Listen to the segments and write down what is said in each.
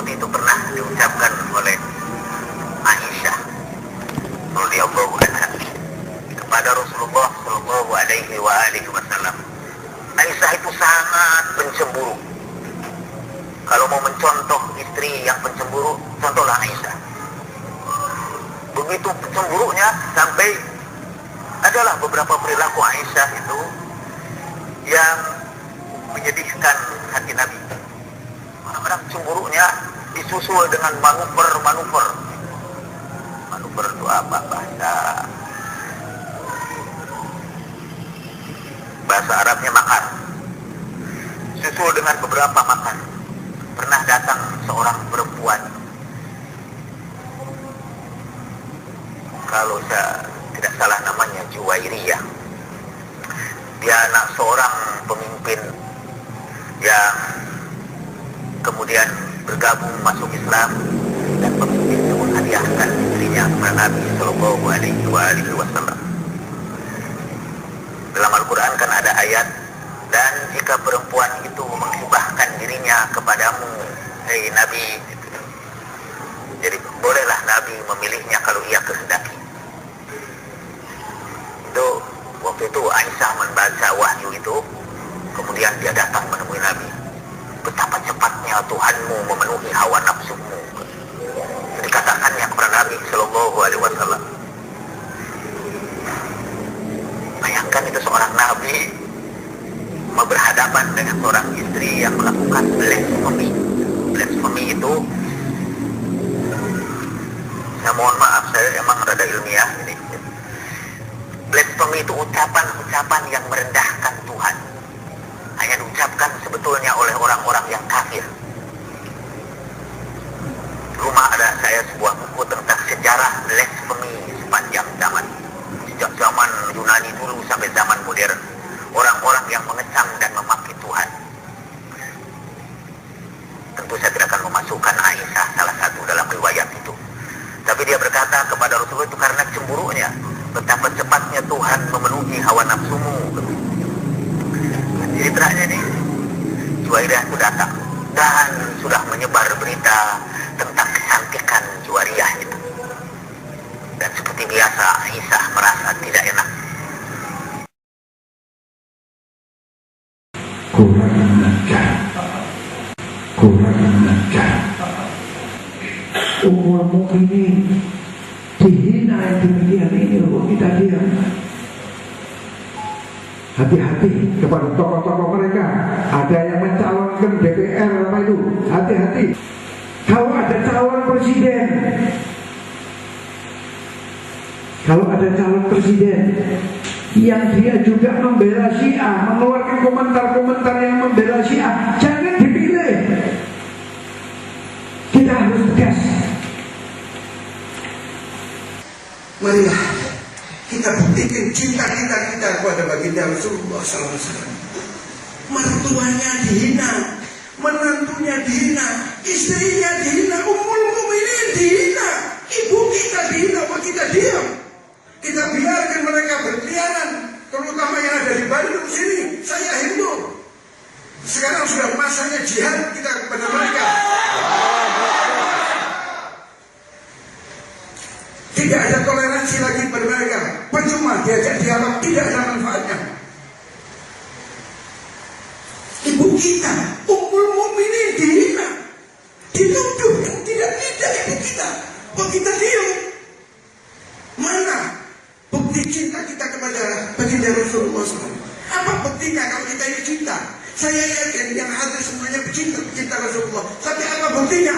seperti itu pernah diucapkan oleh Aisyah radhiyallahu anha kepada Rasulullah sallallahu alaihi wasallam. Aisyah itu sangat pencemburu. Kalau mau mencontoh istri yang pencemburu, contohlah Aisyah. Begitu pencemburunya sampai adalah beberapa perilaku Aisyah itu yang menyedihkan hati Nabi. Kadang-kadang cemburunya disusul dengan manuver. Manuver itu apa bahasa Arabnya makar. Susul dengan beberapa makar. Pernah datang seorang perempuan, kalau saya tidak salah namanya Juwairiyah. Dia anak seorang pemimpin yang kemudian bergabung masuk Islam, dan pemimpin itu menghadiahkan istrinya kepada Nabi Sallallahu Alaihi Wasallam. Dalam Al-Quran kan ada ayat, dan jika perempuan itu menghibahkan dirinya kepadamu, hei Nabi, jadi bolehlah Nabi memilihnya kalau ia kehendaki. Itu waktu itu Aisyah membaca wahyu itu, kemudian dia datang menemui Nabi. Betapa cepatnya Tuhanmu memenuhi hawa nafsumu. Dikatakannya kepada Nabi Sallallahu Alaihi Wasallam. Bayangkan itu seorang Nabi berhadapan dengan seorang istri yang melakukan blasfemi. Blasfemi itu, saya mohon maaf, saya emang rada ilmiah ini. Blasfemi itu ucapan-ucapan yang merendahkan Tuhan. Hanya diucapkan sebetulnya oleh orang-orang yang kafir. Rumah ada saya sebuah buku tentang sejarah blasfemi sepanjang zaman. Sejak zaman Yunani dulu sampai zaman modern. Orang-orang yang mengecam dan memaki Tuhan. Tentu saya tidak akan memasukkan Aisyah salah satu dalam riwayat itu. Tapi dia berkata kepada Rasulullah itu karena cemburunya. Betapa cepatnya Tuhan memenuhi hawa nafsumu. Jadi terakhir nih, Juwairiyah itu datang dan sudah menyebar berita tentang kecantikan Juwairiyah itu. Dan seperti biasa Aisyah merasa tidak enak. Kurang ajar. Umurmu ini dihina demikian ini loh, kita diam. Hati-hati kepada tokoh-tokoh mereka. Ada yang mencalonkan DPR apa itu, hati-hati. Kalau ada calon presiden, yang dia juga membela Syiah, mengeluarkan komentar-komentar yang membela Syiah, jangan dipilih. Kita harus tegas. Marilah kita buktikan cinta kita kepada baginda Rasulullah SAW. Mertuanya dihina, menantunya dihina, istrinya dihina, Ummul Mukminin dihina, ibu kita dihina, apa kita diam? Kita biarkan mereka berkeliaran, terutama yang ada di Bandung sini. Saya Hindu. Sekarang sudah masanya jihad kita kepada mereka. Tidak ada toleransi lagi pada mereka. Percuma diajak dialog, tidak ada manfaatnya. Ibu kita, Ummul Mukminin dihina, dituduh dan tidak ibu kita. Kok kita diam? Mana bukti cinta kita kepada baginda Rasulullah SAW? Apa buktinya kalau kita ini cinta? Saya yakin yang hadir semuanya cinta Rasulullah. Tapi apa buktinya?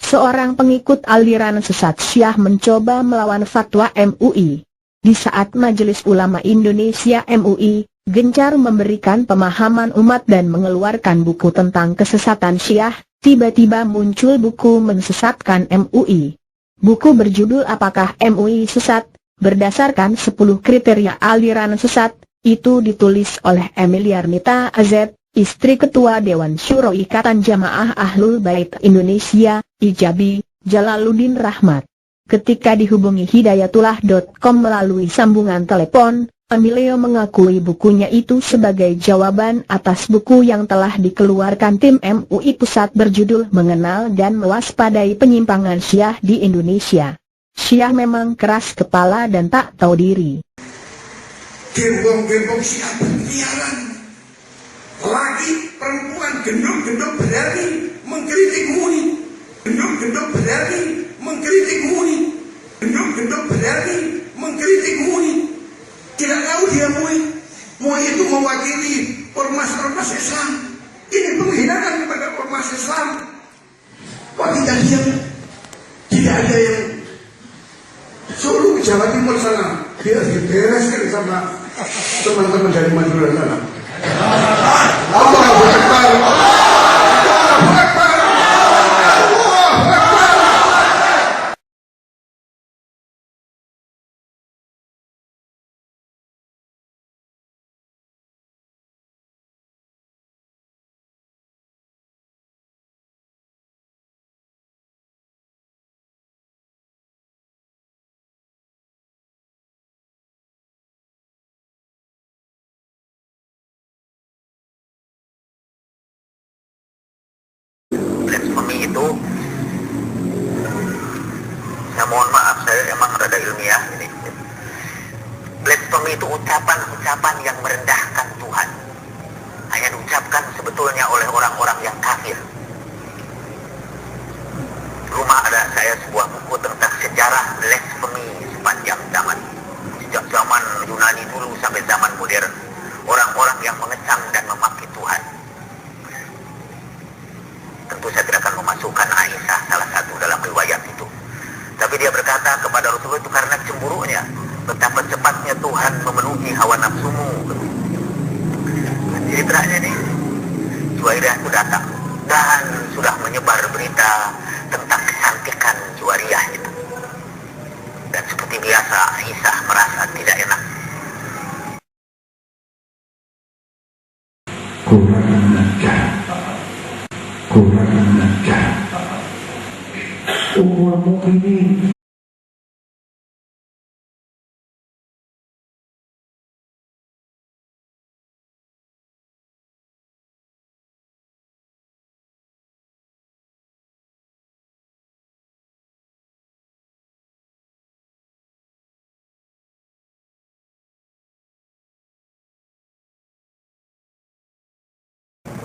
Seorang pengikut aliran sesat Syiah mencoba melawan fatwa MUI. Di saat Majelis Ulama Indonesia MUI gencar memberikan pemahaman umat dan mengeluarkan buku tentang kesesatan Syiah, tiba-tiba muncul buku mensesatkan MUI. Buku berjudul Apakah MUI Sesat? Berdasarkan 10 kriteria aliran sesat, itu ditulis oleh Emiliarnita AZ, istri Ketua Dewan Syuro Ikatan Jamaah Ahlul Bait Indonesia, Ijabi, Jalaluddin Rahmat. Ketika dihubungi hidayatullah.com melalui sambungan telepon, Emilio mengakui bukunya itu sebagai jawaban atas buku yang telah dikeluarkan tim MUI Pusat berjudul Mengenal dan Mewaspadai Penyimpangan Syiah di Indonesia. Syiah memang keras kepala dan tak tahu diri. Gembong-gembong Syiah berkeliaran. Laki perempuan gendong-gendong berani mengkritik MUI. Gendong-gendong berani mengkritik MUI. Gendong-gendong berani mengkritik MUI. Tidak tahu dia MUI. MUI itu mewakili ormas-ormas Islam. Ini penghinaan kepada ormas Islam. Kok kita diam? Tidak ada yang Solo, Jawa Timur sana dia dibereskan sama teman-teman dari Madura sana. Allahu Akbar. Allahu Akbar. Allahu Akbar. Blasfemi itu, saya mohon maaf, saya emang rada ilmiah ini. Blasfemi itu ucapan-ucapan yang merendahkan Tuhan, hanya diucapkan sebetulnya oleh orang-orang yang kafir. Rumah ada saya sebuah buku tentang sejarah blasfemi sepanjang zaman, sejak zaman Yunani dulu sampai zaman modern, orang-orang yang mengecam dan memaki Tuhan. Tentu saya tidak akan memasukkan Aisyah salah satu dalam riwayat itu, tapi dia berkata kepada Rasulullah itu karena cemburunya, betapa cepatnya Tuhan memenuhi hawa nafsumu. Ceritanya nih, Juwairiyah itu datang dan sudah menyebar berita tentang kecantikan Juwairiyah itu, dan seperti biasa Aisyah merasa tidak enak. Kurang ajar. Umurmu ini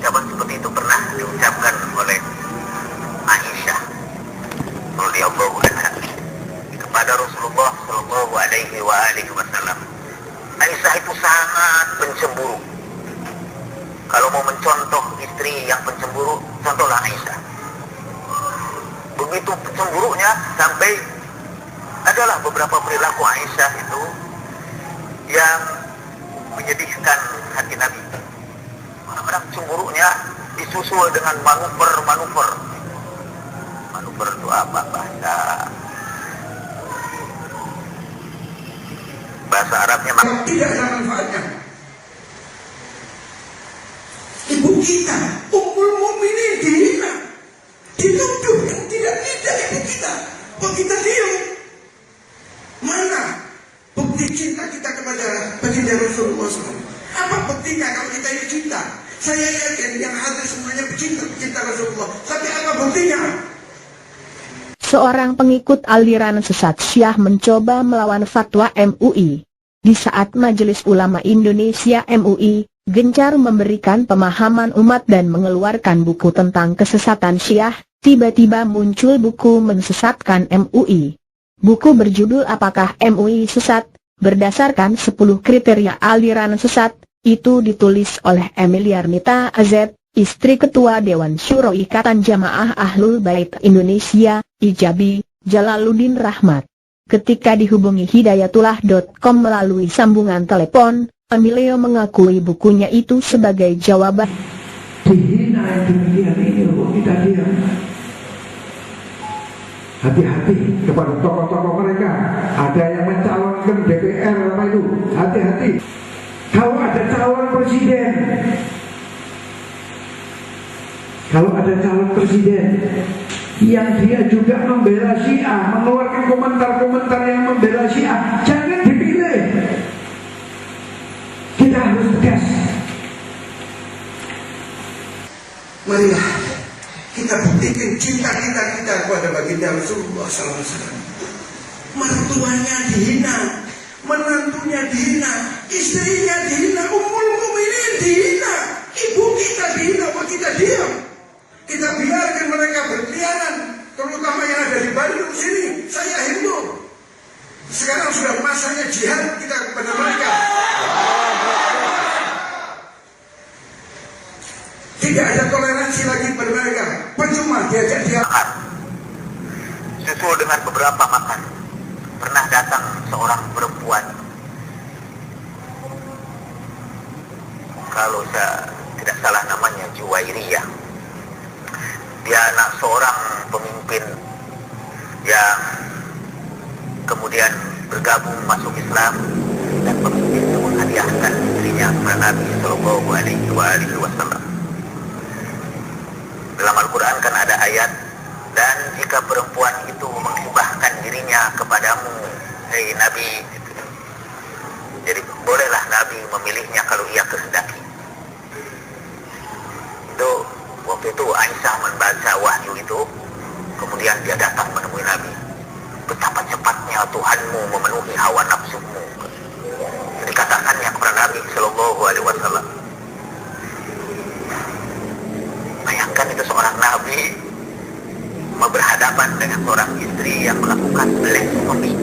Ucapan seperti itu pernah diucapkan oleh Aisyah radhiyallahu anha kepada Rasulullah sallallahu alaihi wasallam. Aisyah itu sangat pencemburu. Kalau mau mencontoh istri yang pencemburu, contohlah Aisyah. Begitu pencemburunya sampai adalah beberapa perilaku Aisyah itu yang menyedihkan hati Nabi. Kadang cemburunya disusul dengan manuver. Manuver itu apa bahasa Arabnya? Tidak ada manfaatnya. Ibu kita, Ummul Mukminin dihina, dituduh yang tidak ibu kita. Kok kita diam? Mana bukti cinta kita kepada baginda Rasulullah SAW? Apa buktinya kalau kita ini cinta? Saya yakin yang hadir semuanya cinta Rasulullah. Tapi apa buktinya? Seorang pengikut aliran sesat Syiah mencoba melawan fatwa MUI. Di saat Majelis Ulama Indonesia MUI gencar memberikan pemahaman umat dan mengeluarkan buku tentang kesesatan Syiah, tiba-tiba muncul buku mensesatkan MUI. Buku berjudul Apakah MUI Sesat? Berdasarkan 10 kriteria aliran sesat. Itu ditulis oleh Emiliarnita AZ, istri Ketua Dewan Syuro Ikatan Jamaah Ahlul Bait Indonesia, Ijabi, Jalaluddin Rahmat. Ketika dihubungi hidayatullah.com melalui sambungan telepon, Emilio mengakui bukunya itu sebagai jawaban. Dihina yang demikian ini kok kita diam. Hati-hati kepada tokoh-tokoh mereka. Ada yang mencalonkan DPR apa itu? Hati-hati. Kalau ada calon presiden, yang dia juga membela Syiah, mengeluarkan komentar-komentar yang membela Syiah, jangan dipilih. Marilah kita buktikan cinta kita kepada baginda Rasulullah SAW. Mertuanya dihina, menantunya dihina, istrinya dihina, Ummul Mukminin dihina, ibu kita dihina, apa kita diam? Kita biarkan mereka berkeliaran, terutama yang ada di Bandung sini. Saya Hindu. Sekarang sudah masanya jihad kita kepada mereka. Tidak ada toleransi lagi pada mereka. Percuma diajak dia. Susul dengan beberapa makan. Pernah datang seorang perempuan. Kalau saya tidak salah namanya Juwairiyah. Dia anak seorang pemimpin yang kemudian bergabung masuk Islam, dan pemimpin itu menghadiahkan istrinya kepada Nabi Sallallahu Alaihi Wasallam. Dalam Al-Quran kan ada ayat, dan jika perempuan itu menghibahkan dirinya kepadamu, hei Nabi, jadi bolehlah Nabi memilihnya kalau ia kehendaki. Itu waktu itu Aisyah membaca wahyu itu, kemudian dia datang menemui Nabi. Betapa cepatnya Tuhanmu memenuhi hawa nafsumu. Jadi katakannya kepada Nabi Sallallahu Alaihi Wasallam. Bayangkan itu seorang Nabi berhadapan dengan seorang istri yang melakukan blasfemi.